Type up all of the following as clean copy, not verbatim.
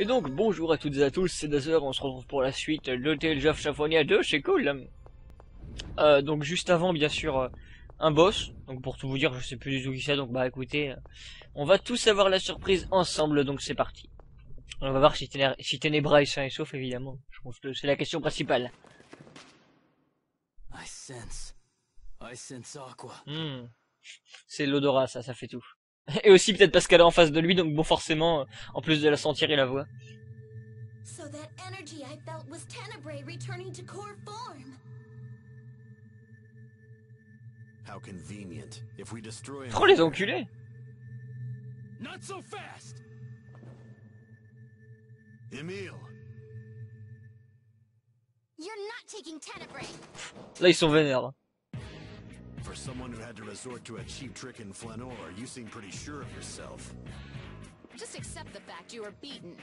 Et donc bonjour à toutes et à tous, c'est Dazer, on se retrouve pour la suite de Tales of Symphonia 2, c'est cool. Donc juste avant bien sûr un boss, donc pour tout vous dire je sais plus du tout qui c'est, donc bah écoutez, on va tous avoir la surprise ensemble, donc c'est parti. On va voir si Ténébra est sain et sauf évidemment, je pense que c'est la question principale. C'est l'odorat ça fait tout. Et aussi peut-être parce qu'elle est en face de lui, donc bon forcément, en plus de la sentir il la voit. So that energy I felt was Tenebrae returning to core form. How convenient. If we destroy him. Oh les enculés! Not so fast. Emile. You're not taking Tenebrae. Là ils sont vénères. For someone who had to resort to a cheap trick in Flanor, you seem pretty sure of yourself. Just accept the fact you were beaten.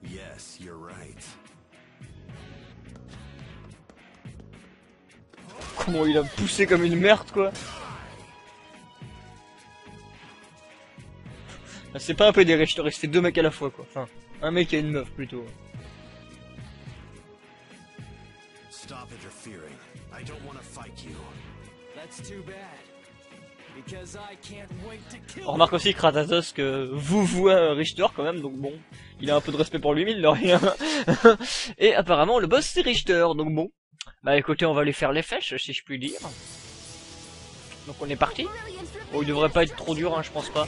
Yes, you're right. Comment il a poussé comme une merde quoi. C'est pas un peu des Richter, c'était deux mecs à la fois quoi. Enfin, un mec et une meuf plutôt. Stop interfering. I don't want to fight you. That's too bad. Because I can't wait to kill. On remarque aussi Kratatos que vous voit Richter quand même, donc bon, il a un peu de respect pour lui mine de rien. Et apparemment le boss c'est Richter, donc bon. Bah écoutez, on va lui faire les fèches si je puis dire. Donc on est parti. Oh, il devrait pas être trop dur, hein, je pense pas.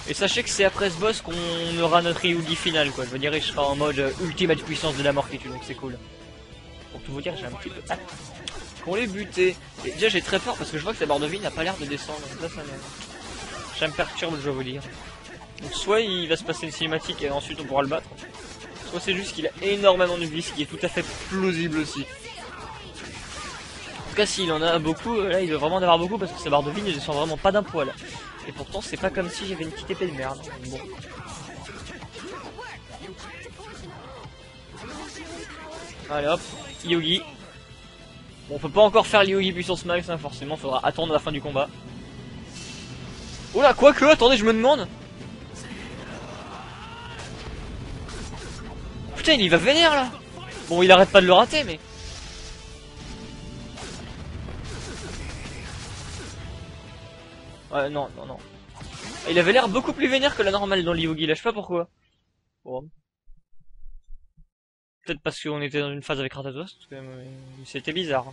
Et sachez que c'est après ce boss qu'on aura notre Ryugi final quoi. Je veux dire, il sera en mode ultimate puissance de la mort qui tue, donc c'est cool. Pour tout vous dire, j'ai un petit peu hâte qu'on les buter. Et déjà j'ai très peur parce que je vois que sa barre de vie n'a pas l'air de descendre. Là, ça me perturbe, je dois vous dire. Donc soit il va se passer une cinématique et ensuite on pourra le battre. Soit c'est juste qu'il a énormément de vie, ce qui est tout à fait plausible aussi. En tout cas s'il en a beaucoup, là il doit vraiment en avoir beaucoup parce que sa barre de vie ne descend vraiment pas d'un poil. Et pourtant c'est pas comme si j'avais une petite épée de merde. Bon. Allez hop, Yogi. Bon, on peut pas encore faire Yogi puissance max, hein, forcément, faudra attendre la fin du combat. Oula, quoique, attendez, je me demande. Putain, il y va vénère là. Bon, il arrête pas de le rater, mais... Ouais, non. Il avait l'air beaucoup plus vénère que la normale dans l'Yogi, là, je sais pas pourquoi. Bon. Peut-être parce qu'on était dans une phase avec Kratatos, parce que c'était bizarre.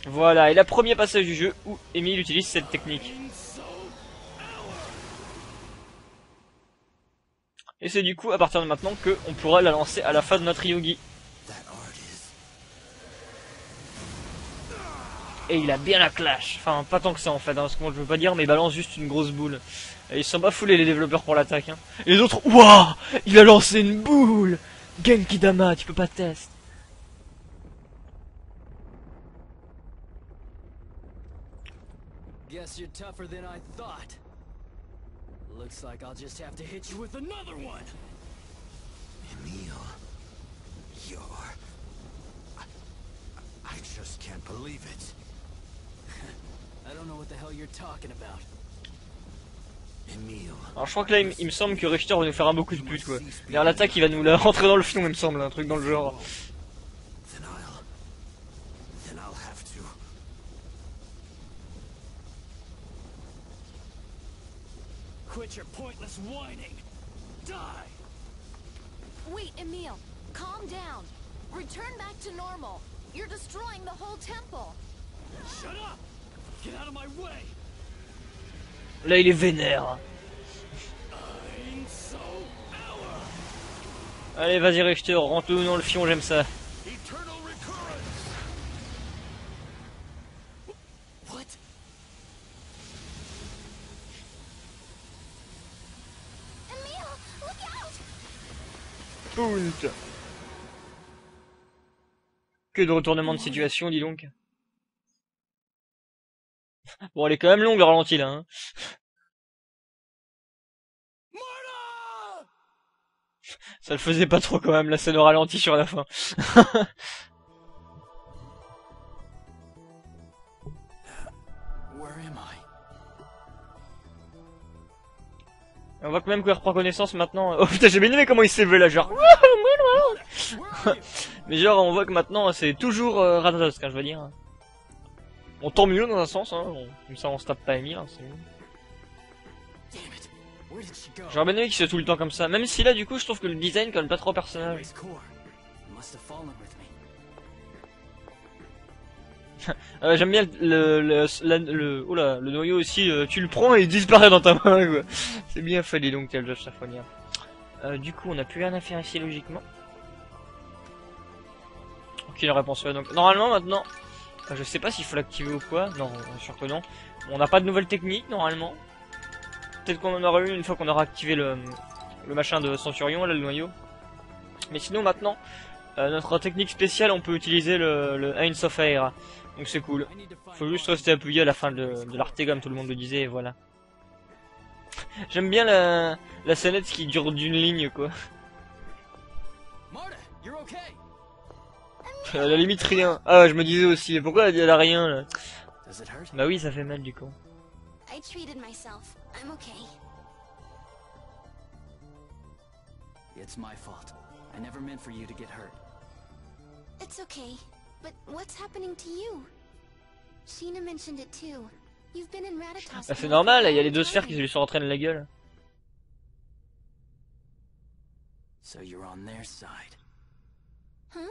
Voilà, et la première passage du jeu où Emile utilise cette technique. Et c'est du coup à partir de maintenant que on pourra la lancer à la fin de notre Yogi. Et il a bien la clash. Enfin, pas tant que ça en fait, hein, parce que moi je veux pas dire, mais il balance juste une grosse boule. Et ils sont pas foulés les développeurs pour l'attaque. Hein. Et les autres, waouh, il a lancé une boule. Genki Dama, tu peux pas tester. Guess you're tougher than I thought. Looks like I'll just have to hit you with another one. Emile, you're... I just can't believe it. I don't know what the hell you're talking about. Emile. Alors je crois que là il me semble que Richter va nous faire un beau coup de pute quoi. Derrière l'attaque il va nous la rentrer dans le fion il me semble, un truc dans le genre. Then I'll have to. Quit your pointless whining. Die. Wait, Emile, calm down. Return back to normal. You're destroying the whole temple. Shut up. Get out of my way. Là il est vénère. Allez vas-y Richter, rentre-nous dans le fion, j'aime ça. What? Emile, look out! Punt. Que de retournement de situation, dis donc. Bon, elle est quand même longue le ralenti là. Hein. Ça le faisait pas trop quand même, la scène au ralenti sur la fin. Where am I? On voit quand même qu'il reprend connaissance maintenant. Oh putain, j'ai bien aimé comment il s'est levé là, genre. Mais genre, on voit que maintenant c'est toujours Ratatosk, hein, je veux dire. Bon, tant mieux dans un sens, hein. Comme ça on se tape pas Emile, hein, c'est mieux. Damn it. Where did she go? J'aurais bien aimé qu'il soit tout le temps comme ça. Même si là, du coup, je trouve que le design quand même pas trop personnage. Tenebre's core. It must have fallen with me. J'aime bien le noyau aussi. Tu le prends et il disparaît dans ta main, quoi. C'est bien fait, dis donc, tel Josh Symphonia. Du coup, on a plus rien à faire ici logiquement. Aucune réponse. Ouais, donc normalement maintenant, je sais pas s'il faut l'activer ou quoi. Non, bien sûr que non. On n'a pas de nouvelles techniques normalement. Peut-être qu'on en aura une fois qu'on aura activé le machin de Centurion, là, le noyau. Mais sinon maintenant, notre technique spéciale, on peut utiliser le Hands of Air. Donc c'est cool. I need to find Faut juste Marta. rester appuyé à la fin de l'arte comme tout le monde le disait, et voilà. J'aime bien la scénette qui dure d'une ligne, quoi. Marta, you're okay. À la limite rien. Ah ouais, je me disais aussi, pourquoi elle a rien là? Does it hurt? Bah oui, ça fait mal du coup. I treated myself. I'm okay. It's my fault. I never meant for you to get hurt. It's okay. But what's happening to you? Sheena mentioned it too. You've been in Ratatosk. Bah c'est normal, il y a les deux sphères qui lui sont rentrées dans la gueule. So you're on their side. Huh?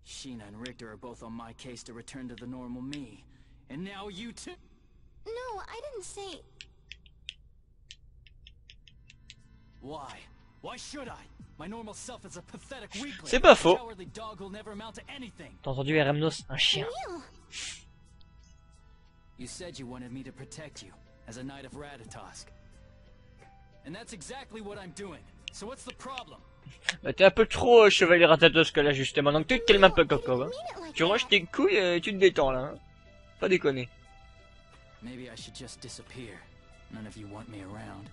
Sheena and Richter are both on my case to return to the normal me. And now you too. No, I didn't say. Why? Why should I? My normal self is a pathetic weakling. C'est pas faux. A cowardly dog who'll never amount to anything. T'as entendu Eremnos, un chien. Emil! You said you wanted me to protect you, as a knight of Ratatosk. And that's exactly what I'm doing. So what's the problem? Bah t'es un peu trop chevalier Ratatosk là justement, donc tu te calmes un peu Coco. Hein. Tu ranges tes couilles et tu te détends là. Hein. Pas déconner. Maybe I should just disappear. None of you want me around.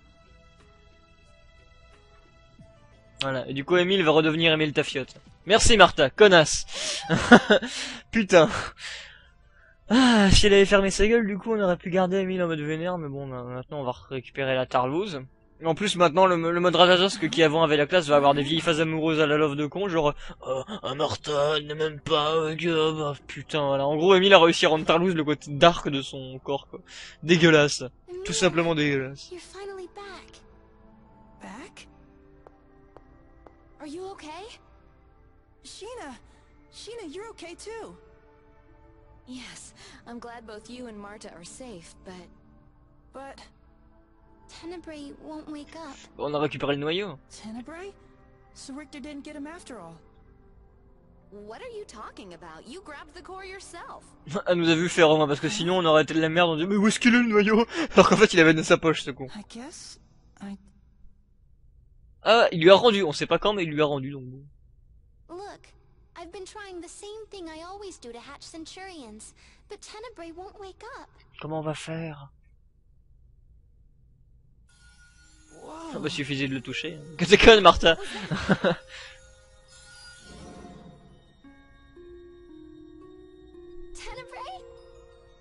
Voilà, et du coup Emile va redevenir Emile Tafiote. Merci Martha, connasse. Putain. Ah, si elle avait fermé sa gueule, du coup on aurait pu garder Emile en mode vénère, mais bon, maintenant on va récupérer la Tarlouse. Et en plus maintenant le mode Ratatosk qui avant avait la classe va avoir des vieilles phases amoureuses à la love de con, genre Martha ne m'aime pas, bah, putain voilà. En gros Emile a réussi à rendre Tarlouse le côté dark de son corps quoi. Dégueulasse. Tout simplement dégueulasse. You're finally back. Back? Are you okay? Sheena! Sheena, you're okay too. Yes, I'm glad both you and Marta are safe, but But Tenebrae won't wake up. On a récupéré le noyau. Tenebrae? So Richter didn't get him after all. What are you talking about? You grabbed the core yourself. Elle nous a vu faire au moins parce que sinon on aurait été de la merde, on disait mais où est-ce qu'il est le noyau? Alors qu'en fait il avait dans sa poche ce con. I guess I Ah, il lui a rendu, on sait pas quand mais il lui a rendu donc bon. Look, I've been trying the same thing I always do to hatch Centurions, but Tenebrae won't wake up. Comment on va faire? Whoa. Ah bah suffisait de le toucher. Que t'es conne Martha. Tenebrae?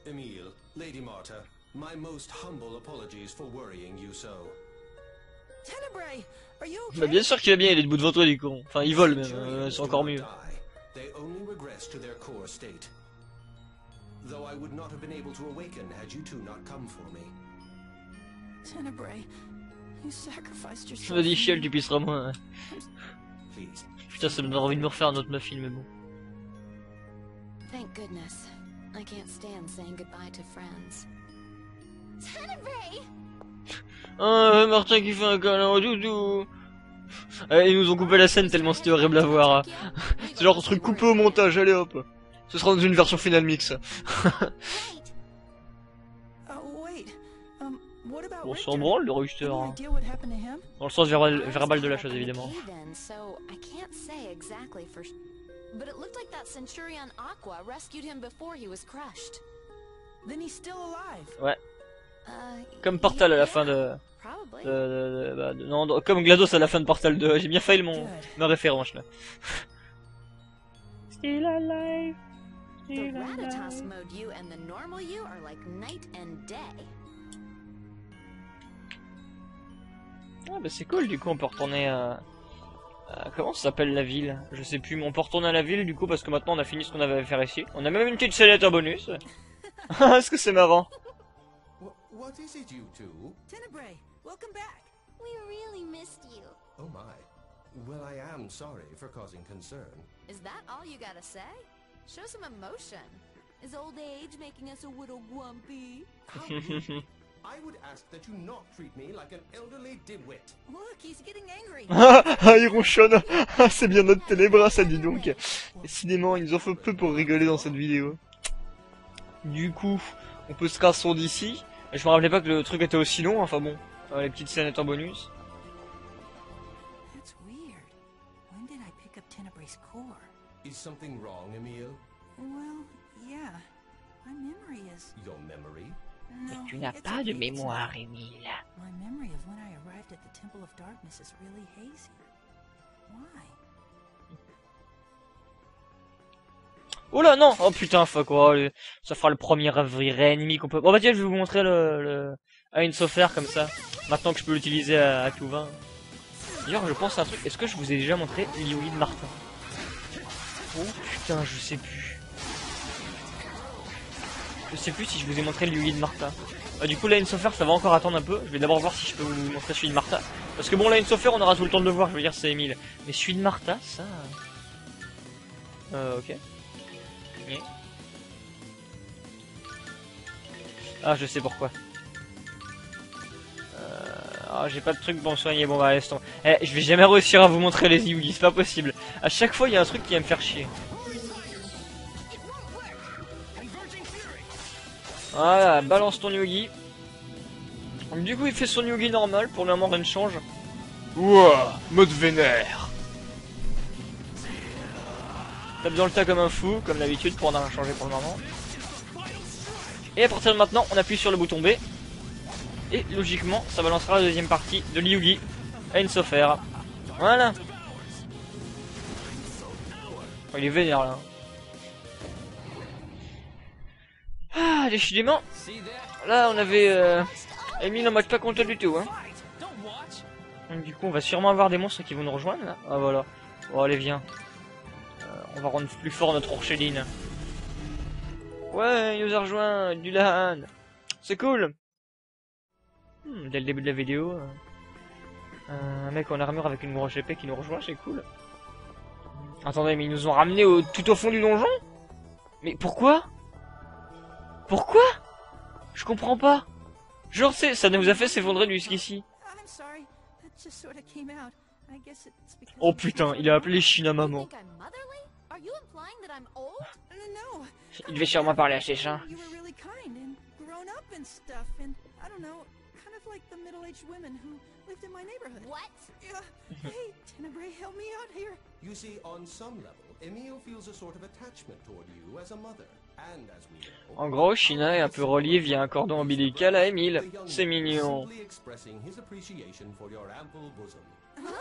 Emile, Lady Marta, my most humble apologies for worrying you so. Tenebrae! Are you okay? Bah bien sûr qu'il va bien, il est debout devant toi du con. Enfin il vole même, Centurions c'est do encore not mieux. die. They only regress to their core state. Though I would not have been able to awaken had you two not come for me. Tenebrae, you sacrificed Je yourself. me dis chiel tu pisseras moins. Please, Putain ça me donne envie de me refaire un autre muffin mais bon. Thank goodness. I can't stand saying goodbye to friends. Tenebrae! Ah Martin qui fait un câlin au doudou. Ah, ils nous ont coupé la scène tellement c'était horrible à voir. C'est genre un truc coupé au montage, allez hop. Ce sera dans une version finale mix. Wait, Wait. What about On Richter? s'en branle le Richter. Any Hein. idea what happened to him? Dans le sens verbal de la I was chose évidemment. back in the cave then, so I can't say exactly for but it looked like that Centurion Aqua rescued him before he was crushed. Then he's still alive. Ouais, Uh, comme Portal à la yeah, fin de... Probably. non, comme GLaDOS à la fin de Portal 2. J'ai bien failli ma référence là. Still alive. The Ratatosk mode you and the normal you are like night and day. Ah bah c'est cool, du coup on peut retourner comment ça s'appelle la ville? Je sais plus, mais on peut retourner à la ville du coup parce que maintenant on a fini ce qu'on avait à faire ici. On a même une petite scénette en bonus. Est-ce que c'est marrant? What is it, you two? Tenebrae, welcome back. We really missed you. Oh my. Well, I am sorry for causing concern. Is that all you gotta say? Show some emotion. Is old age making us a little grumpy? How rude. I would ask that you not treat me like an elderly dimwit. Look, he's getting angry. Ah, il ronchonne. Ah, c'est bien notre Ténébra, ça dit donc. Décidément, ils nous en faut peu pour rigoler dans cette vidéo. Du coup, on peut se casser d'ici. Je me rappelais pas que le truc était aussi long, enfin bon. Les petites scénettes en bonus. That's weird. When did I pick up Tenebrae's core? Is something wrong, Emile? Well, yeah. My memory is... Your memory? No, Tu n'as it's pas de okay, it's mémoire, not. Émile. My memory of when I arrived at the Temple of Darkness is really hazy. Why? Oh là non. Oh putain, fuck quoi. Ça fera le premier vrai ennemi qu'on peut... Bon bah tiens, je vais vous montrer une Sofer comme ça. Maintenant que je peux l'utiliser à tout va. D'ailleurs, je pense à un truc. Est-ce que je vous ai déjà montré Liuli de Martin? Oh putain, je sais plus. Je sais plus si je vous ai montré le Liuli de Martha. Du coup, là, une Sofer, ça va encore attendre un peu. Je vais d'abord voir si je peux vous montrer celui de Martha. Parce que bon, là, une Sofer, on aura tout le temps de le voir. Je veux dire, c'est Emile. Mais celui de Martha, ça... ok. Okay. Ah, je sais pourquoi. Ah, j'ai pas de truc pour me soigner. Bon, bah, laisse tomber. Eh, je vais jamais réussir à vous montrer les Yugi, c'est pas possible. À chaque fois, il y a un truc qui va me faire chier. Voilà, balance ton Yugi. Donc, du coup, il fait son Yugi normal. Pour le moment, rien ne change. Ouah, mode vénère. Tape dans le tas comme un fou, comme d'habitude, pour en rien changer pour le moment. Et à partir de maintenant, on appuie sur le bouton B. Et logiquement, ça balancera la deuxième partie de Liugi à une Sofer. Voilà. Oh, il est vénère là. Ah, décidément. Là, on avait Emile en mode pas content du tout. Hein. Donc, du coup, on va sûrement avoir des monstres qui vont nous rejoindre. Là. Ah voilà. Bon, allez, viens. On va rendre plus fort notre Orcheline. Ouais, il nous a rejoint. Dulan. C'est cool. Dès le début de la vidéo, un mec en armure avec une grosse épée qui nous rejoint, c'est cool. Attendez, mais ils nous ont ramené tout au fond du donjon? Mais pourquoi? Pourquoi? Je comprends pas. Genre, ça nous a fait s'effondrer jusqu'ici. I'm sorry. That just sort of came out. I guess it's because Oh putain, il a appelé China maman. You think I'm motherly? Are you implying that I'm old? No. Il devait sûrement parler à ses chats. You were really kind and grown up and stuff and I don't know, kind of like the middle-aged women who lived in my neighborhood. What? Yeah. Hey, Tenebrae, help me out here. You see, on some level, Emile feels a sort of attachment toward you as a mother. And as we know, En gros, China est un peu relié via un cordon ombilical à Emile. the young C'est man is mignon. simply expressing his appreciation for your ample bosom. Huh?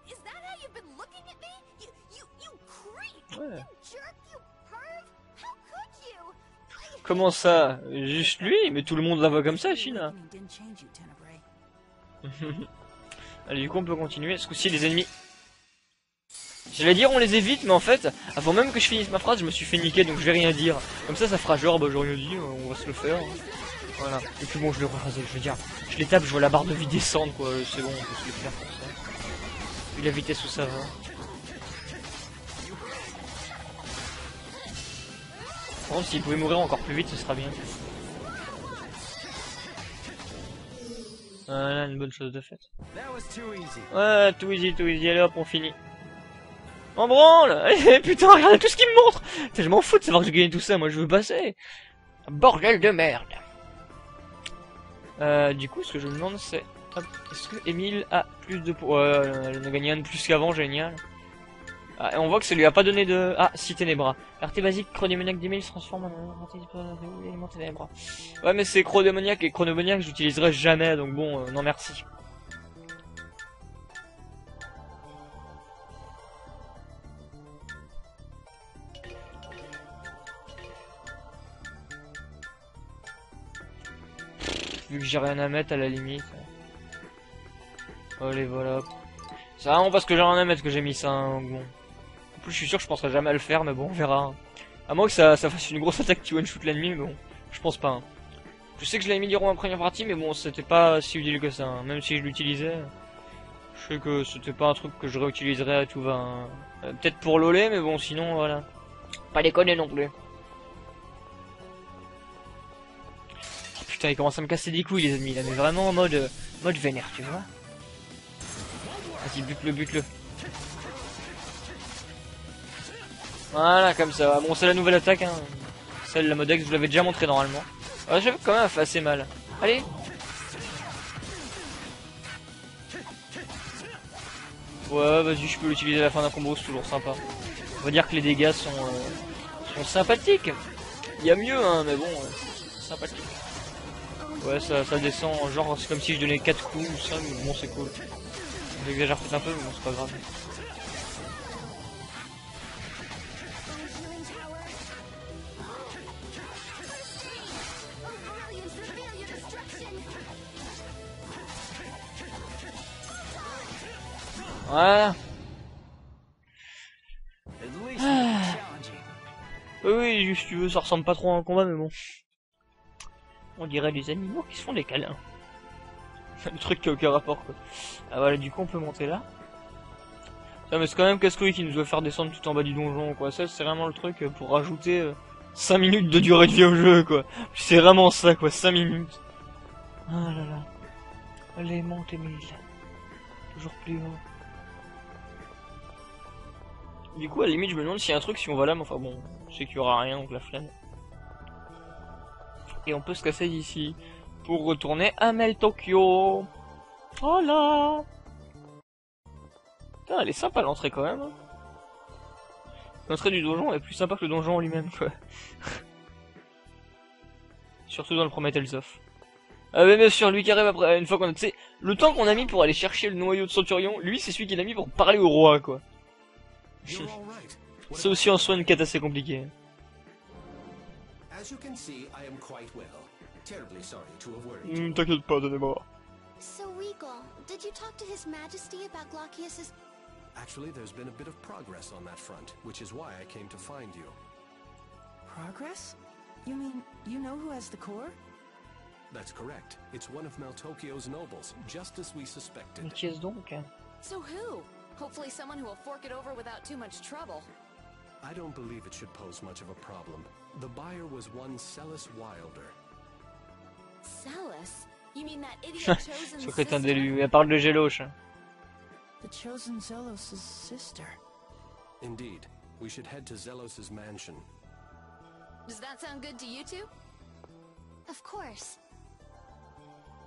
Is that how you've been looking at me? You creep! Ouais. You jerk! You perv! How could you? Comment ça? Juste lui? Mais tout le monde la voit comme ça, China. Awakening didn't change you, Tenebrae. Allez, du coup, on peut continuer. Ce coup-ci, les ennemis. J'allais dire on les évite, mais en fait, avant même que je finisse ma phrase, je me suis fait niquer, donc je vais rien dire. Comme ça fera genre, bah j'ai rien dit, on va se le faire. Voilà. Et puis bon, je le rase, je veux dire, je les tape, je vois la barre de vie descendre, quoi. C'est bon, on peut se le faire comme ça. Puis la vitesse où ça va. Par contre, s'il pouvait mourir encore plus vite, ce sera bien. Voilà, une bonne chose de faite. That was too easy. Ouais, tout easy, allez hop, on finit. En branle. Eh, putain, regardez tout ce qu'il me montre. Je m'en fous de savoir que j'ai gagné tout ça, moi je veux passer. Bordel de merde. Du coup, ce que je me demande c'est... Est-ce que Emile a plus de... Ouais, elle en a gagné un de plus qu'avant, génial. Ah, et on voit que ça lui a pas donné de... Ah, si Ténébra. L'arté basique, chronodémoniaque d'Emile se transforme en élément Ténébra. Ouais, mais c'est chronodémoniaque et chronodémoniaque, j'utiliserai jamais, donc bon, non merci. vu que j'ai rien à mettre à la limite. Allez, voilà. C'est vraiment parce que j'ai rien à mettre que j'ai mis ça, hein, bon. En plus, je suis sûr que je penserai jamais à le faire, mais bon, on verra. Hein. À moins que ça fasse une grosse attaque qui one-shoot l'ennemi, mais bon, je pense pas. Hein. Je sais que je l'avais mis du roi en première partie, mais bon, c'était pas si utile que ça. Hein. Même si je l'utilisais, je sais que c'était pas un truc que je réutiliserais à tout va. Hein. Peut-être pour l'olé, mais bon, sinon, voilà. Pas déconner non plus. Oh, putain, ils commencent à me casser des couilles, les ennemis, là, mais vraiment en mode vénère, tu vois. Vas-y, bute-le. Voilà, comme ça. Bon, c'est la nouvelle attaque, hein. Celle, la Modex, je vous l'avais déjà montré normalement. Ouais, j'avais quand même fait assez mal. Allez. Ouais, vas-y, je peux l'utiliser à la fin d'un combo, c'est toujours sympa. On va dire que les dégâts sont sympathiques. Il y a mieux, hein, mais bon, c'est sympathique. Ouais, ça descend, genre, c'est comme si je donnais 4 coups ou ça, mais bon, c'est cool. J'exagère peut-être un peu, mais bon, c'est pas grave. Voilà. Oui, si tu veux, ça ressemble pas trop à un combat, mais bon. On dirait des animaux qui se font des câlins. Le truc qui a aucun rapport, quoi. Ah voilà, du coup, on peut monter là. Ah, mais c'est quand même casse-couille qui nous doit faire descendre tout en bas du donjon, quoi. Ça, c'est vraiment le truc pour rajouter 5 minutes de durée de vie au jeu, quoi. C'est vraiment ça, quoi, 5 minutes. Ah là là. Allez, monte, Emile. Toujours plus haut. Du coup, à la limite, je me demande s'il y a un truc si on va là, mais enfin bon, je sais qu'il y aura rien, donc la flemme. Et on peut se casser d'ici pour retourner à Mel Tokyo. Oh là! Putain, elle est sympa l'entrée quand même. Hein. L'entrée du donjon est plus sympa que le donjon en lui-même, quoi. Surtout dans le premier Tales of. Ah mais bien sûr, lui qui arrive après, une fois qu'on a... Tu sais, le temps qu'on a mis pour aller chercher le noyau de Centurion, lui c'est celui qu'il a mis pour parler au roi, quoi. C'est aussi en soi une quête assez compliquée. T'inquiète pas, donnez-moi. So, Regal, did you talk to His Majesty about Glaucius's... Actually, there's been a bit of progress on that front, which is why I came to find you. Progress? You mean, you know who has the core? That's correct. It's one of Meltokyo's nobles, just as we suspected. Mais qui est-ce donc? So who? Hopefully someone who will fork it over without too much trouble. I don't believe it should pose much of a problem. The buyer was one Celis Wilder. Celis? You mean that idiot chosen Ce crétin sister? d'élu, elle parle de Geloche. The chosen Zelos' sister. Indeed. We should head to Zelos's mansion. Does that sound good to you two? Of course.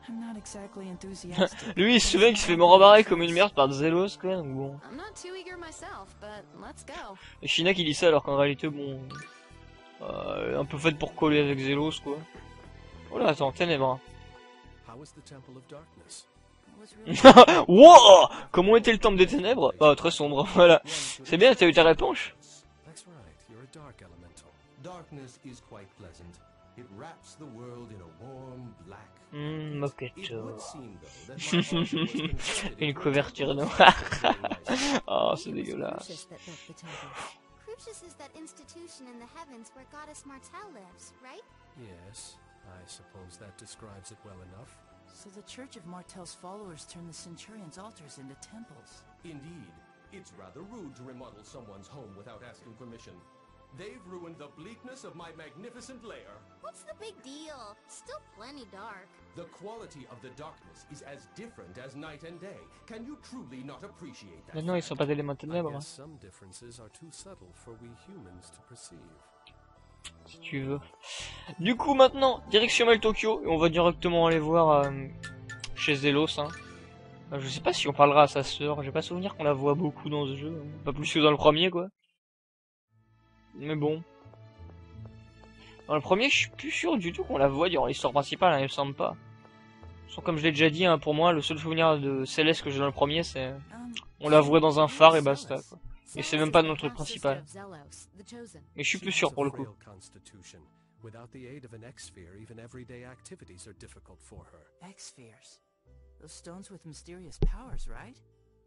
I'm not exactly enthusiastic. Lui, il se souvient qu'il se fait rembarrer comme une merde par Zelos, quoi, donc bon. I'm not too eager myself, but let's go. Et Shina qui dit ça alors qu'en réalité, bon... un peu faite pour coller avec Zelos, quoi. Oh là, attends, ténèbres. How was the Temple of Darkness? Wow! Comment était le temple des ténèbres? Ah, très sombre, voilà. C'est bien, t'as eu ta réponse. That's right. You're a dark elemental. Darkness is quite pleasant. It wraps the world in a warm black. Hum, It moquetto. would seem though that my heart was converted Une into a couverture temple. noire. Oh, c'est dégueulasse. Crucius is that institution in the heavens where Goddess Martel lives, right? Yes, I suppose that describes it well enough. So the Church of Martel's followers turn the Centurion's altars into temples. Indeed, it's rather rude to remodel someone's home without asking permission. They've ruined the bleakness of my magnificent lair. What's the big deal? Still plenty dark. The quality of the darkness is as different as night and day. Can you truly not appreciate that? Maintenant, ils sont pas d'éléments I ténèbres, guess some differences are too subtle for we humans to perceive. si tu veux. Du coup, maintenant, direction Mel Tokyo, et on va directement aller voir chez Zelos, hein. Je sais pas si on parlera à sa sœur, j'ai pas souvenir qu'on la voit beaucoup dans ce jeu, hein. Pas plus que dans le premier, quoi. Mais bon. Dans le premier, je suis plus sûr du tout qu'on la voit durant l'histoire principale, hein, il me semble pas. Comme je l'ai déjà dit, hein, pour moi, le seul souvenir de Céleste que j'ai dans le premier, c'est... On la voit dans un phare et basta, quoi. Et c'est même pas notre truc principal. Mais je suis plus sûr pour le coup. Without the aid of an X-Sphere, even everyday activities are difficult for her. X-spheres. Those stones with mysterious powers, right?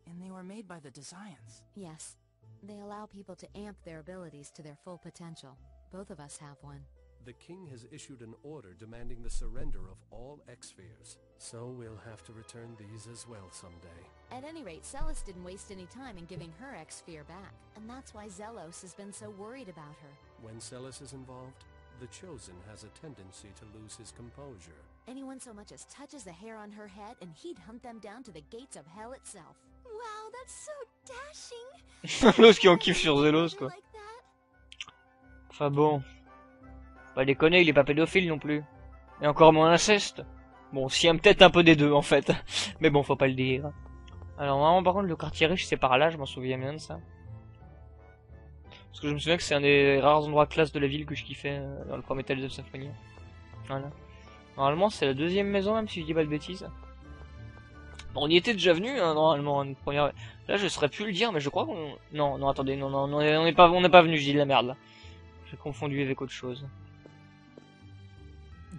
And they were made by the Desians. Yes. They allow people to amp their abilities to their full potential. Both of us have one. The king has issued an order demanding the surrender of all X-Spheres. So we'll have to return these as well someday. At any rate, Celis didn't waste any time in giving her X-Sphere back. And that's why Zelos has been so worried about her. When Celis is involved, the Chosen has a tendency to lose his composure. Anyone so much as touches a hair on her head and he'd hunt them down to the gates of hell itself. Wow, that's so dashing. L'os qui en kiffe sur Zelos, quoi. Like that? Enfin bon. Pas déconner, il est pas pédophile non plus. Et encore moins inceste. Bon, s'il y a peut-être un peu des deux en fait. Mais bon, faut pas le dire. Alors vraiment, par contre, le quartier riche c'est par là, je m'en souviens bien de ça. Parce que je me souviens que c'est un des rares endroits classe de la ville que je kiffais dans le premier Tales of Symphonia. Voilà. Normalement, c'est la deuxième maison, même si je dis pas de bêtises. Bon, on y était déjà venu, hein, normalement, une première... Là, je saurais plus le dire, mais je crois qu'on... Non, non, attendez, non, on n'est pas venu, je dis de la merde, là. J'ai confondu avec autre chose.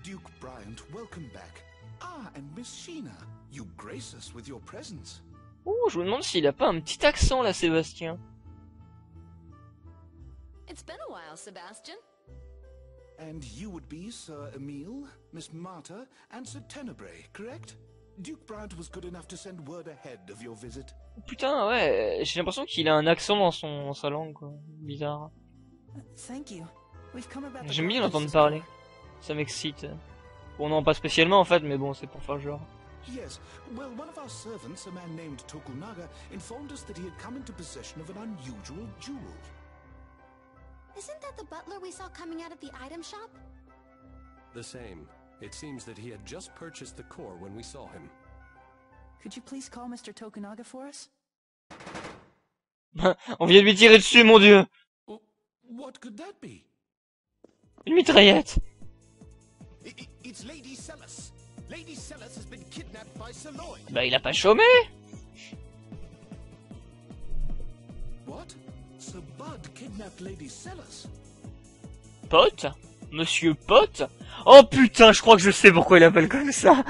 Duke Bryant, welcome back. Ah, and Miss Sheena, you grace us with your presence. Ouh, je me demande s'il a pas un petit accent, là, Sébastien. It's been a while, Sebastian. And you would be Sir Emile, Miss Marta, and Sir Tenebrae, correct? Duke Bryant was good enough to send word ahead of your visit. Putain, ouais, j'ai l'impression qu'il a un accent dans sa langue, quoi. Bizarre. Thank you. We've come about the J'aime bien Gorgeous l'entendre parler. Ça m'excite. Bon, non, pas spécialement, en fait, mais bon, c'est pour faire genre. Yes, well, one of our servants, a man named Tokunaga, informed us that he had come into possession of an unusual jewel. Isn't that the butler we saw coming out of the item shop? The same. It seems that he had just purchased the core when we saw him. Could you please call Mr. Tokunaga for us? On vient de lui tirer dessus, mon dieu. What could that be? Une mitraillette. It's Lady Celis. Lady Celis has been kidnapped by Sir Lloyd. Bah, il a pas chômé. What? Sir Bud kidnapped Lady Celis? Pote? Monsieur Pote? Oh putain, je crois que je sais pourquoi il appelle comme ça.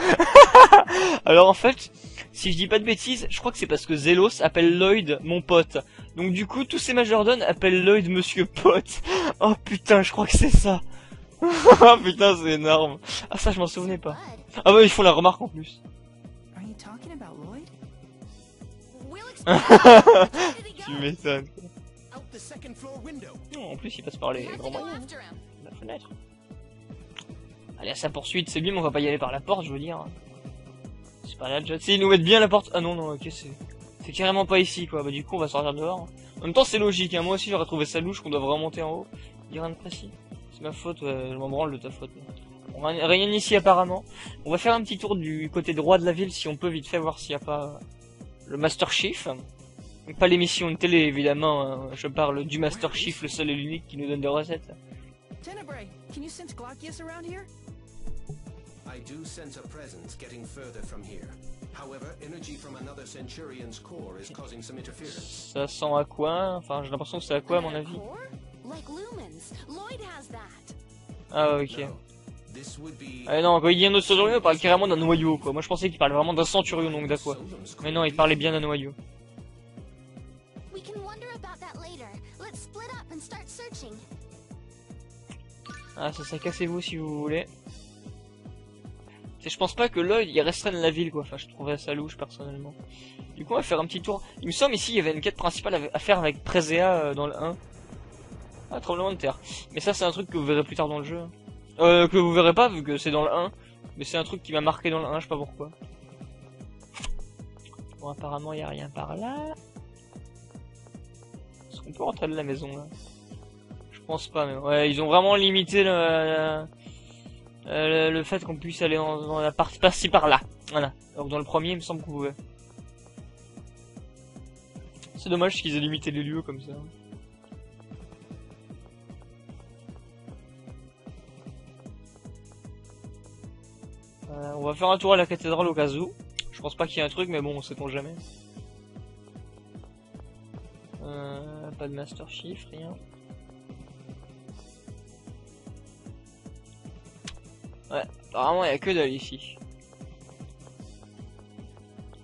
Alors en fait, si je dis pas de bêtises, je crois que c'est parce que Zelos appelle Lloyd mon pote. Donc du coup, tous ces majordomes appellent Lloyd Monsieur Pote. Oh putain, je crois que c'est ça. Oh putain, c'est énorme. Ah ça, je m'en souvenais pas. Ah bah ils font la remarque en plus. Are you talking about Lloyd? We'll explain. Tu m'étonnes. Out the second floor window. En plus, il passe par les We have to grands go moyens. after him. La fenêtre. Allez, à sa poursuite, c'est bien, mais on va pas y aller par la porte, je veux dire. C'est pas là, déjà. Tu sais, ils nous mettent bien la porte. Ah non, non, ok, c'est carrément pas ici, quoi. Bah, du coup, on va sortir dehors. En même temps, c'est logique, hein. Moi aussi, j'aurais trouvé ça louche qu'on doit remonter en haut. Il y a rien de précis. C'est ma faute, ouais, je m'en branle de ta faute. Rien ici, apparemment. On va faire un petit tour du côté droit de la ville, si on peut, vite fait, voir s'il y a pas le Master Chief. Donc, pas l'émission de télé, évidemment. Hein. Je parle du Master Chief, le seul et l'unique qui nous donne des recettes. Tenebrae, can you sense Glaucius around here? I do sense a presence getting further from here. However, energy from another Centurion's core is causing some interference. Ça sent à quoi? Enfin, j'ai l'impression que c'est à quoi, à mon avis. Core? Like lumens. Lloyd has that. Ah, ok. No, this would be... Ah non, quand il dit un autre centurion, il parle carrément d'un noyau, quoi. Moi, je pensais qu'il parlait vraiment d'un centurion, donc d'aqua. Mais non, il parlait bien d'un noyau. We can wonder about that later. Let's split up and start searching. Ah, ça cassez-vous si vous voulez. Je pense pas que Lloyd, il restreint la ville, quoi. Enfin, je trouverais ça louche, personnellement. Du coup, on va faire un petit tour. Il me semble ici, il y avait une quête principale à faire avec Prézéa dans le 1. Ah, tremblement de terre. Mais ça, c'est un truc que vous verrez plus tard dans le jeu. Que vous verrez pas, vu que c'est dans le 1. Mais c'est un truc qui m'a marqué dans le 1, je sais pas pourquoi. Bon, apparemment, il y a rien par là. Est-ce qu'on peut rentrer de la maison, là? Je pense pas, mais ouais, ils ont vraiment limité le fait qu'on puisse aller dans la partie par-ci par-là. Voilà. Alors que dans le premier, il me semble qu'on pouvait. C'est dommage qu'ils aient limité les lieux comme ça. On va faire un tour à la cathédrale au cas où. Je pense pas qu'il y ait un truc, mais bon, on sait-on jamais. Pas de Master Chief, rien. Ouais, apparemment il y a que dalle ici.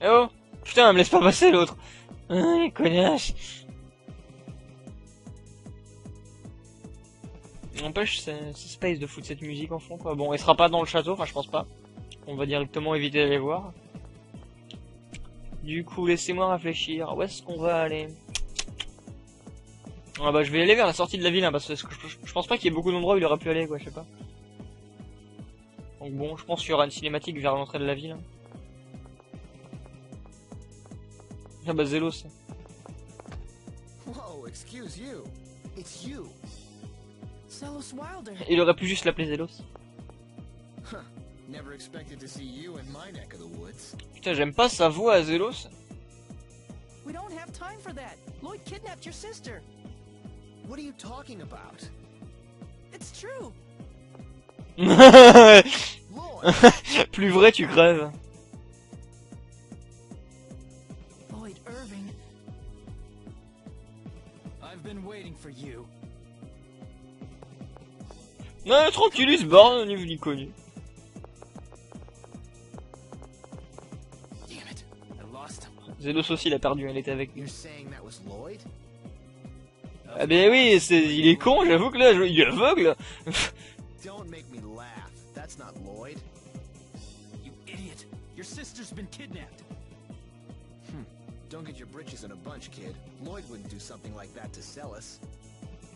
Eh oh! Putain, me laisse pas passer l'autre! Ah, les connasses! N'empêche, c'est space de foutre cette musique en fond, quoi. Bon, il sera pas dans le château, enfin je pense pas. On va directement éviter d'aller voir. Du coup, laissez-moi réfléchir. Où est-ce qu'on va aller? Ah bah je vais aller vers la sortie de la ville, hein, parce que je pense pas qu'il y ait beaucoup d'endroits où il aurait pu aller, quoi, je sais pas. Donc bon, je pense qu'il y aura une cinématique vers l'entrée de la ville. Ah bah Zelos. Whoa, excuse you. It's you. Zelos Wilder. Il aurait pu juste l'appeler Zelos. Huh. Never expected to see you in my neck of the woods. Putain, j'aime pas sa voix à Zelos. We don't have time for that. Lloyd kidnapped your sister. What are you talking about? It's true. Lloyd! Plus vrai, tu crèves. Lloyd Irving. I've been waiting for you. Non, tranquille, il se barre, ni vu ni connu. Damn it, I lost him. Zelos aussi, il a perdu, elle était avec lui. You're saying that was Lloyd? Ah ben oui, il est con, j'avoue que là, il est aveugle. Don't make me laugh. That's not Lloyd. You idiot! Your sister's been kidnapped. Don't get your britches in a bunch, kid. Lloyd wouldn't do something like that to Celis.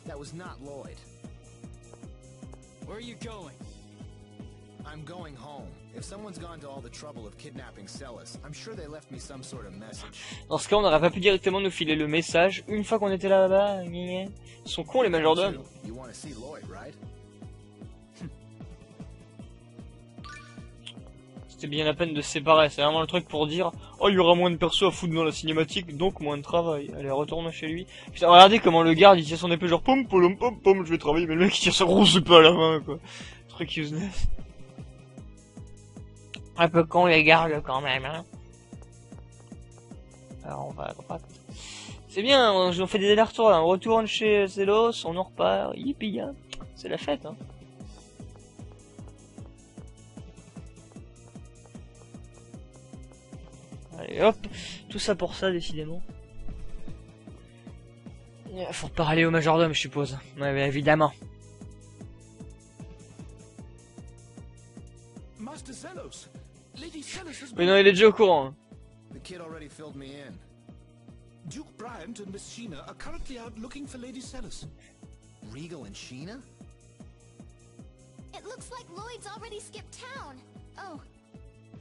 That was not Lloyd. Where are you going? I'm going home. If someone's gone to all the trouble of kidnapping Celis, I'm sure they left me some sort of message. Dans ce cas, on n'aurait pas pu directement nous filer le message une fois qu'on était là-bas. Ils sont cons, les majordomes. You want to see Lloyd, right? C'était bien la peine de se séparer. C'est vraiment le truc pour dire, oh, il y aura moins de persos à foutre dans la cinématique, donc moins de travail. Allez, retourne chez lui. Putain, regardez comment le garde, il tire son épée genre, pom, pom, pom, pom, je vais travailler, mais le mec, il tire sa grosse épée à la main, quoi. Truc useless. Un peu con, les gardes, quand même, hein. Alors, on va à droite. C'est bien, on fait des allers-retours, là. On retourne chez Zelos, on en repart. Yippee, hein. C'est la fête, hein. Allez hop, tout ça pour ça décidément. Faut parler au majordome je suppose. Ouais mais évidemment. Master Zelos, Lady Celis has Mais non il est déjà au courant. Hein. The kid already filled me in. Duke Bryant and Miss Sheena are currently out looking for Lady Celis. Regal and Sheena? It looks like Lloyd's already skipped town. Oh,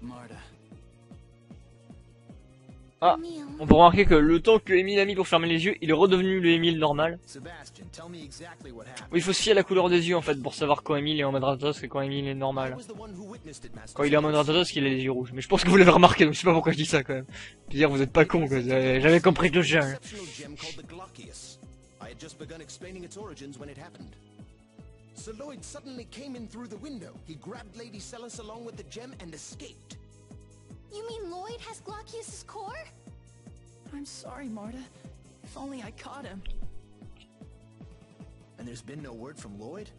Marta. Ah, Emile. on peut remarquer que le temps que Emile a mis pour fermer les yeux, il est redevenu le Emile normal. Sebastian, tell me exactly what happened. Oui, il faut se fier à la couleur des yeux en fait pour savoir quand Emile est en mode Ratos et quand Emile est I normal. was the one who witnessed it, Master Quand il est en mode Zelos. Ratos, il a les yeux rouges. Mais je pense que vous l'avez remarqué, donc je sais pas pourquoi je dis ça quand même. Je veux dire, vous êtes pas con quoi, j'avais compris tout ça. Exceptional gem called the Glockius. I had just begun explaining its origins when it happened. Sir Lloyd suddenly came in through the window. He grabbed Lady Celis along with the gem and escaped. You mean Lloyd has Glockius's core? I'm sorry, Marta. If only I caught him. And there's been no word from Lloyd?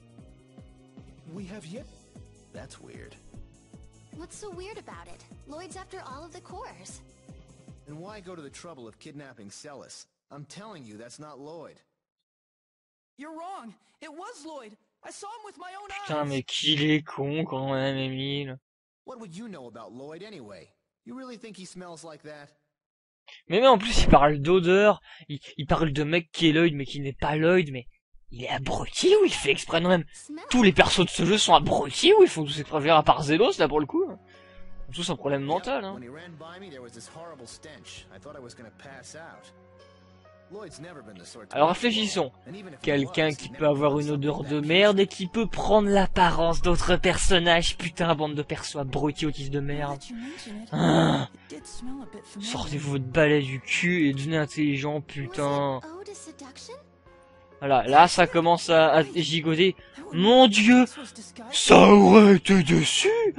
We have yet. That's weird. What's so weird about it? Lloyd's after all of the cores. And why go to the trouble of kidnapping Celis? I'm telling you, that's not Lloyd. You're wrong. It was Lloyd. I saw him with my own Putain eyes. mais qu'il est con quand même Emile. What would you know about Lloyd anyway? You really think he smells like that? Mais en plus il parle d'odeur, il parle de mec qui est Lloyd mais qui n'est pas Lloyd, mais il est abruti ou il fait exprès non même. Smell. Tous les persos de ce jeu sont abrutis ou ils font tous exprès à part Zelos là pour le coup. Ils ont tous un problème mental hein. When he ran by me, there was this horrible stench. I thought I was gonna pass out. Lloyd's never been the sort to Alors make réfléchissons. And even if he Quelqu'un was, qui he peut never avoir did une something odeur that de big. merde et qui peut prendre l'apparence d'autres personnages. Putain, bande de persos abrutis autistes de Now merde. that you mention it, Ah, it did smell a bit familiar. sortez-vous votre balai du cul et devenez intelligent, Was putain. it ode to seduction? Voilà, là ça commence à gigoter. That would Mon mean Dieu, this was disguised. ça aurait été dessus.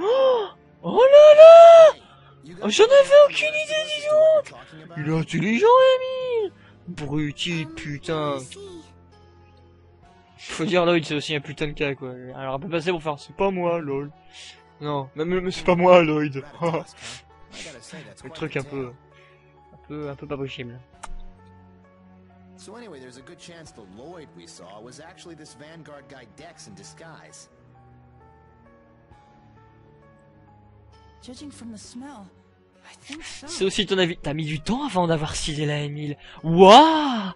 Oh là là, You Oh, guys j'en know avais the aucune rest idée, of us dis know what you're talking about? il est intelligent Emile. Bruti, putain. let me see. Faut dire Lloyd, c'est aussi un putain de cas, quoi. Alors, elle peut passer pour faire, c'est pas moi, lol. Non, même c'est pas moi, Lloyd. Le truc un peu pas possible. So anyway, there's a good chance the Lloyd we saw was actually this Vanguard guy Dex in disguise. Judging from the smell, I think so. C'est aussi ton avis. T'as mis du temps avant d'avoir scellé la Emile. Waouh!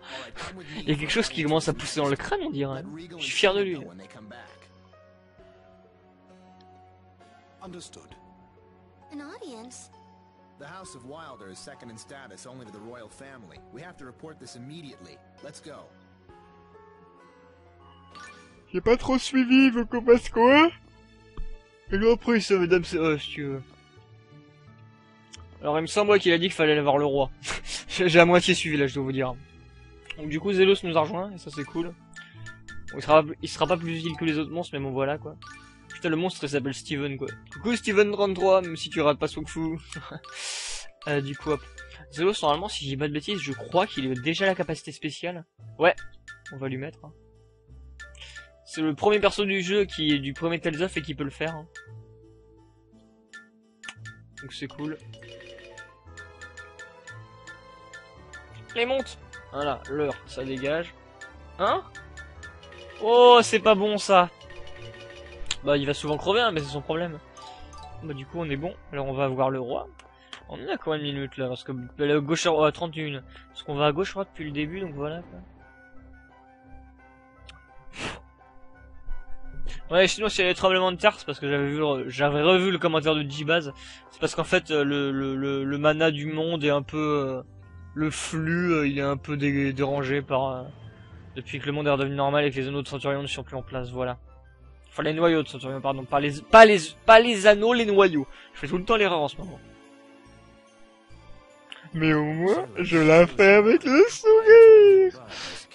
Il y a quelque chose qui commence à pousser dans le crâne, on dirait. Je suis fier de lui. Understood. An audience? The House of Wilder is second in status only to the royal family. We have to report this immediately. Let's go. J'ai pas trop suivi, vos copains quoi? Et le après, ça, mesdames, c'est... si tu veux. Alors, il me semble qu'il a dit qu'il fallait aller voir le roi. J'ai à moitié suivi, là, je dois vous dire. Donc, du coup, Zelos nous a rejoint, et ça, c'est cool. Bon, il sera pas plus utile que les autres monstres, mais bon, voilà, quoi. Putain, le monstre, il s'appelle Steven, quoi. Coucou, Steven33, même si tu rates pas son fou. Du coup, hop. Zelos, normalement, si j'ai pas de bêtises, je crois qu'il a déjà la capacité spéciale. Ouais, on va lui mettre. Hein. C'est le premier perso du jeu qui est du premier Tales of et qui peut le faire. Hein. Donc c'est cool. Les monte. Voilà, l'heure, ça dégage. Hein? Oh, c'est pas bon ça. Bah il va souvent crever, hein, mais c'est son problème. Bah du coup on est bon. Alors on va voir le roi. On est à combien de minutes là? Parce que la gauche à 31. Parce qu'on va à gauche droite depuis le début, donc voilà quoi. Ouais, sinon s'il y a des tremblements de terre, c'est parce que j'avais revu le commentaire de J-Baz. C'est parce qu'en fait le mana du monde est un peu le flux, il est un peu dérangé par depuis que le monde est redevenu normal et que les anneaux de Centurion ne sont plus en place, voilà. Enfin les noyaux de Centurion, pardon, pas les anneaux, les noyaux. Je fais tout le temps l'erreur en ce moment. Mais au moins, je la fais avec le sourire.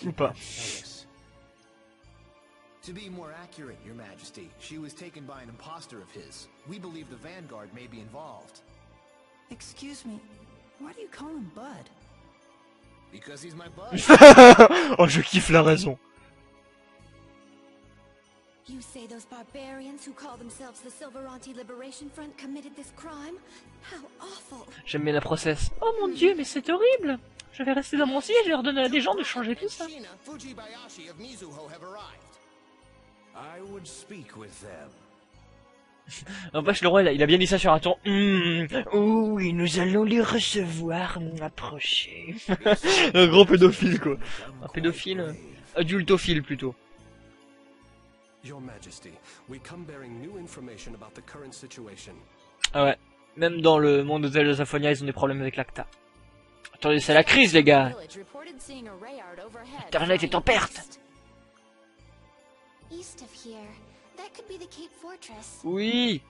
Ou pas. To be more accurate, Your Majesty, she was taken by an imposter of his. We believe the Vanguard may be involved. Excuse me, why do you call him Bud? Because he's my bud. Oh, je kiffe la raison. You say those barbarians who call themselves the Silveranti Liberation Front committed this crime? How awful! J'aime bien la process. Oh mon dieu, mais c'est horrible! Je vais rester dans mon siège et leur donner à des gens de changer tout ça. Fujibayashi of Mizuho have arrived. I would speak with them. N'empêche, le roi, il a bien dit ça sur un ton. Oui, nous allons les recevoir, approcher. Un gros pédophile, quoi. Un pédophile, adultophile plutôt. Your Majesty, we come bearing new information about the current situation. Ah ouais, même dans le monde de Tales of Symphonia, ils ont des problèmes avec l'ACTA. Attendez, c'est la crise, les gars. Internet est en perte. East of here. That could be the Cape Fortress. Oui.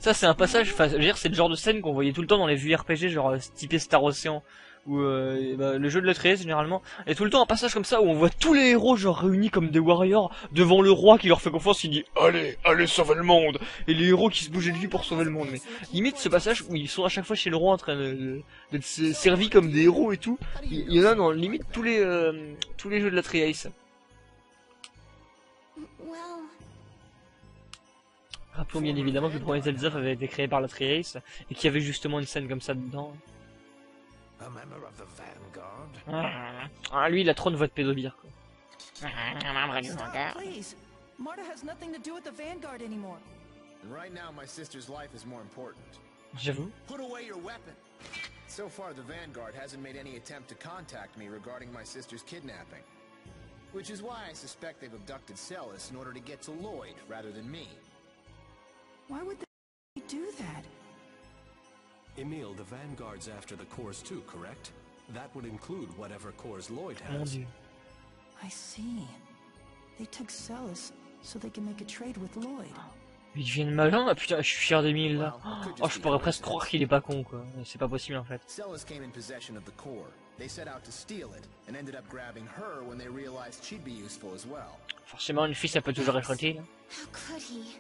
Ça, c'est un passage, enfin, je veux dire, c'est le genre de scène qu'on voyait tout le temps dans les vues RPG, genre typé Star Ocean, ou le jeu de l'E3 généralement. Il y a tout le temps un passage comme ça où on voit tous les héros genre réunis comme des warriors devant le roi qui leur fait confiance, il dit allez, allez sauver le monde, et les héros qui se bougent de vie pour sauver le monde. Mais limite ce passage où ils sont à chaque fois chez le roi en train d'être servis comme des héros et tout, il y en a dans limite tous les jeux de la Triace. Well, Rappelons bien évidemment que le premier Tales of avait été créé par la Triace et qu'il y avait justement une scène comme ça dedans. A member of the Vanguard? Ah, lui il a trop de voix de pédobire quoi. Stop, please. Marta has nothing to do with the Vanguard anymore. And right now, my sister's life is more important. J'avoue. Put away your weapon. So far, the Vanguard hasn't made any attempt to contact me regarding my sister's kidnapping. Which is why I suspect they've abducted Celis in order to get to Lloyd rather than me. Why would they do that? Emile, the Vanguard's after the cores too, correct? That would include whatever cores Lloyd Mon has. dieu. I see. They took Celis so they can make a trade with Lloyd. Ils deviennent malins, ah putain, je suis fier d'Emile là. Oh, je pourrais presque croire qu'il est pas con quoi. C'est pas possible en fait. Celis came in possession of the core. They set out to steal it, and ended up grabbing her when they realized she'd be useful as well. Forcément, une fille ça peut toujours être utile. how could he?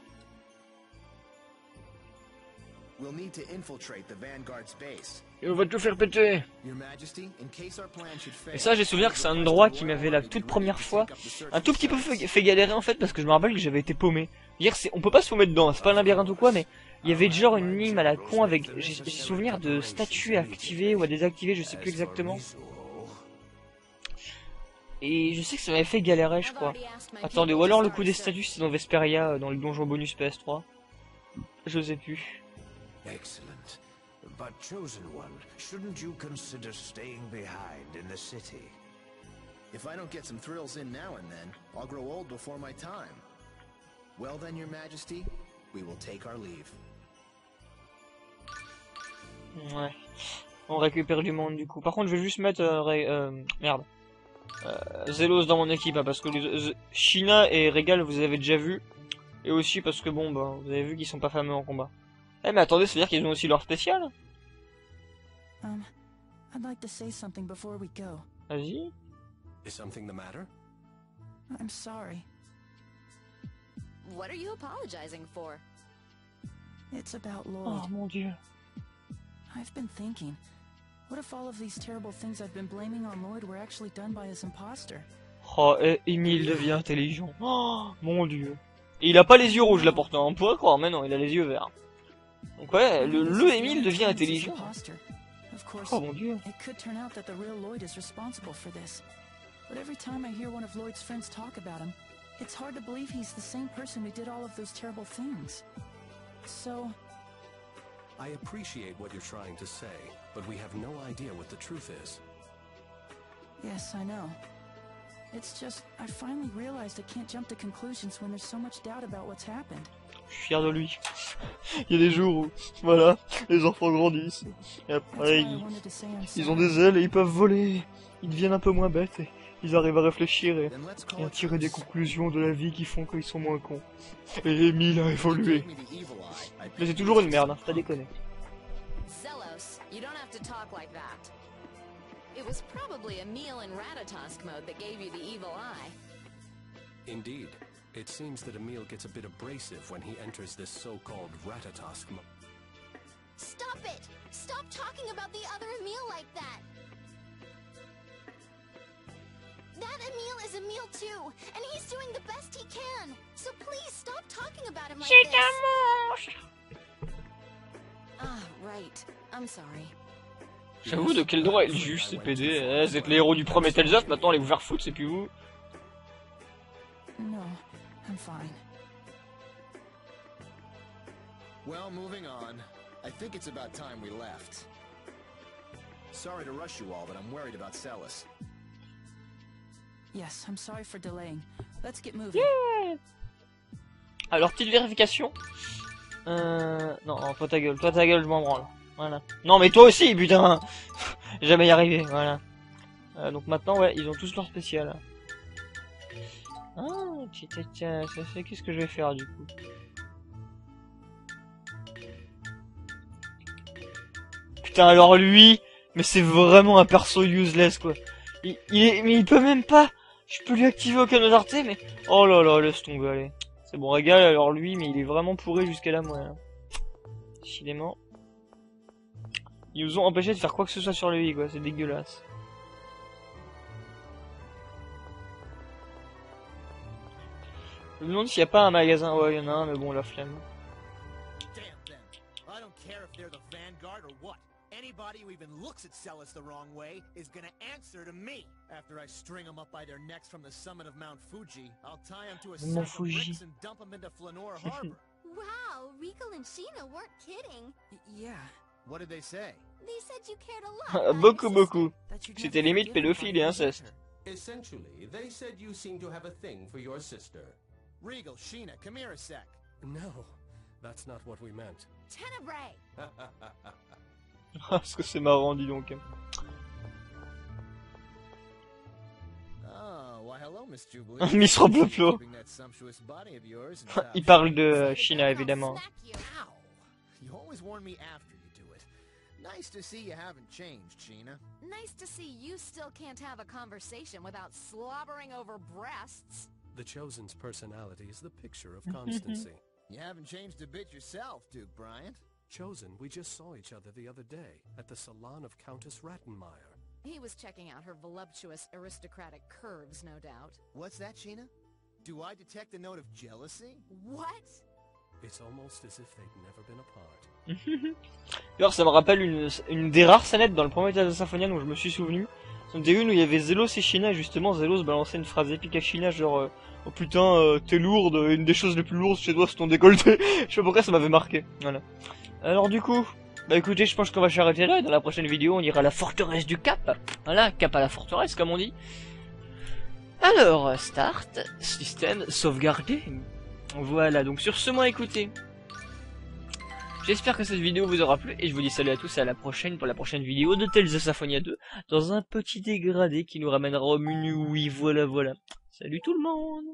we'll need to infiltrate the Vanguard's base. Et on va tout faire péter. Your Majesty, in case our plan should fail. Et ça, j'ai souvenir que c'est un endroit qui m'avait la toute première fois un tout petit peu fait galérer en fait, parce que je me rappelle que j'avais été paumé. Dire, on peut pas se paumer dedans, c'est pas un labyrinthe ou quoi, mais il y avait genre une énigme à la con avec, j'ai souvenir de statues à activer ou à désactiver, je sais plus exactement. Et je sais que ça m'avait fait galérer, je crois. Attendez, ou alors le coup des statues c'est dans Vesperia, dans le donjon bonus PS3. Je sais plus. Excellent. But chosen one, shouldn't you consider staying behind in the city? If I don't get some thrills in now and then, I'll grow old before my time. Well then, Your Majesty, we will take our leave. Ouais. On récupère du monde du coup. Par contre, je vais juste mettre merde. Zelos dans mon équipe, hein, parce que Sheena et Regal vous avez déjà vu. Et aussi parce que bon, bah, vous avez vu qu'ils sont pas fameux en combat. Eh mais attendez, ça veut dire qu'ils ont aussi leur spécial? I'd like to say something before we go. Vas-y. Is something the matter? I'm sorry. What are you apologizing for? It's about Oh Lloyd. mon dieu. I've been thinking, what if all of these terrible things I've been blaming on Lloyd were actually done by his imposter? Oh, et Emile devient intelligent. Oh mon dieu. Et il a pas les yeux rouges là pourtant, on pourrait croire, mais non, il a les yeux verts. Donc ouais, le Emile devient intelligent. Oh mon dieu. It could turn out that the real Lloyd is responsible for this. But every time I hear one of Lloyd's friends talk about him, it's hard to believe he's the same person who did all of those terrible things. So... I appreciate what you're trying to say, but we have no idea what the truth is. Yes, I know. It's just, I finally realized I can't jump to conclusions when there's so much doubt about what's happened. Je suis fier de lui. Il y a des jours où, voilà, les enfants grandissent. Et après, ils ont des ailes et ils peuvent voler. Ils deviennent un peu moins bêtes et ils arrivent à réfléchir et à tirer des conclusions de la vie qui font qu'ils sont moins cons. Et Emile a évolué. Mais c'est toujours une merde, hein, faut pas déconner. Zelos, you don't have to talk like that. It was probably Emil in Ratatosk mode that gave you the evil eye. Indeed. It seems that Emil gets a bit abrasive when he enters this so-called Ratatosk mode. Stop it! Stop talking about the other Emil like that! That Emil is Emil too, and he's doing the best he can. So please stop talking about him like this. Ah, right. I'm sorry. J'avoue, de quel droit il juge ces PD? Vous êtes les héros du premier Tales of, maintenant allez vous faire foutre, c'est plus vous. No, I'm fine. Well, moving on. I think it's about time we left. Sorry to rush you all, but I'm worried about Celis. Yes, I'm sorry for delaying. Let's get moving. Yeah. Alors, petite vérification. Non, toi ta gueule, je m'en branle. Voilà. Non, mais toi aussi, putain. Jamais y arriver, voilà. Donc maintenant, ouais, ils ont tous leur spécial. Ah, tiens, ça fait qu'est-ce que je vais faire du coup? Putain, alors lui, mais c'est vraiment un perso useless quoi. Mais il peut même pas. Je peux lui activer aucun autre arté, mais oh là là, laisse tomber, allez. C'est bon, Régal, alors lui, mais il est vraiment pourri jusqu'à la moelle. Décidément. Ils nous ont empêché de faire quoi que ce soit sur lui, quoi, c'est dégueulasse. Je me demande s'il n'y a pas un magasin, ouais, il y en a un, mais bon, la flemme. Damn them. I don't care if they're the Vanguard or what. Anybody who even looks at Celis the wrong way is gonna answer to me. After I string them up by their necks from the summit of Mount Fuji, I'll tie them to a sack of bricks and dump them into Flanor Harbor. Wow, Regal and Sheena weren't kidding. Yeah. What did they say? They said you cared a lot. Beaucoup. C'était limite pédophile et inceste. Essentially, they said you seem to have a thing for your sister. Regal, Sheena, come here a sec. No, that's not what we meant. Tenebrae! Parce que c'est marrant, dis donc. Oh, why hello, Miss Jubilee. Miss Robloplo. Il parle de Sheena, évidemment. Ow. You always warn me after you do it. Nice to see you haven't changed, Sheena. Nice to see you still can't have a conversation without slobbering over breasts. The Chosen's personality is the picture of constancy. You haven't changed a bit yourself, Duke Bryant. Chosen, we just saw each other the other day at the salon of Countess Rattenmeyer. He was checking out her voluptuous aristocratic curves, no doubt. What's that, Sheena? Do I detect a note of jealousy? What? It's almost as if they'd never been apart. D'ailleurs, ça me rappelle une des rares scénettes dans le premier étage de Symphonia dont je me suis souvenu. C'était une où il y avait Zelos et Sheena, et justement Zelos balançait une phrase épique à Sheena, genre oh putain, t'es lourde, une des choses les plus lourdes chez toi c'est ton décolleté. Je sais pas pourquoi ça m'avait marqué. Voilà. Alors du coup, bah écoutez, je pense qu'on va s'arrêter là, et dans la prochaine vidéo on ira à la forteresse du Cap. Voilà, Cap à la forteresse comme on dit. Alors, start, système, sauvegarder. Voilà, donc sur ce moi écoutez. J'espère que cette vidéo vous aura plu, et je vous dis salut à tous et à la prochaine pour la prochaine vidéo de Tales of Symphonia 2, dans un petit dégradé qui nous ramènera au menu, oui, voilà. Salut tout le monde!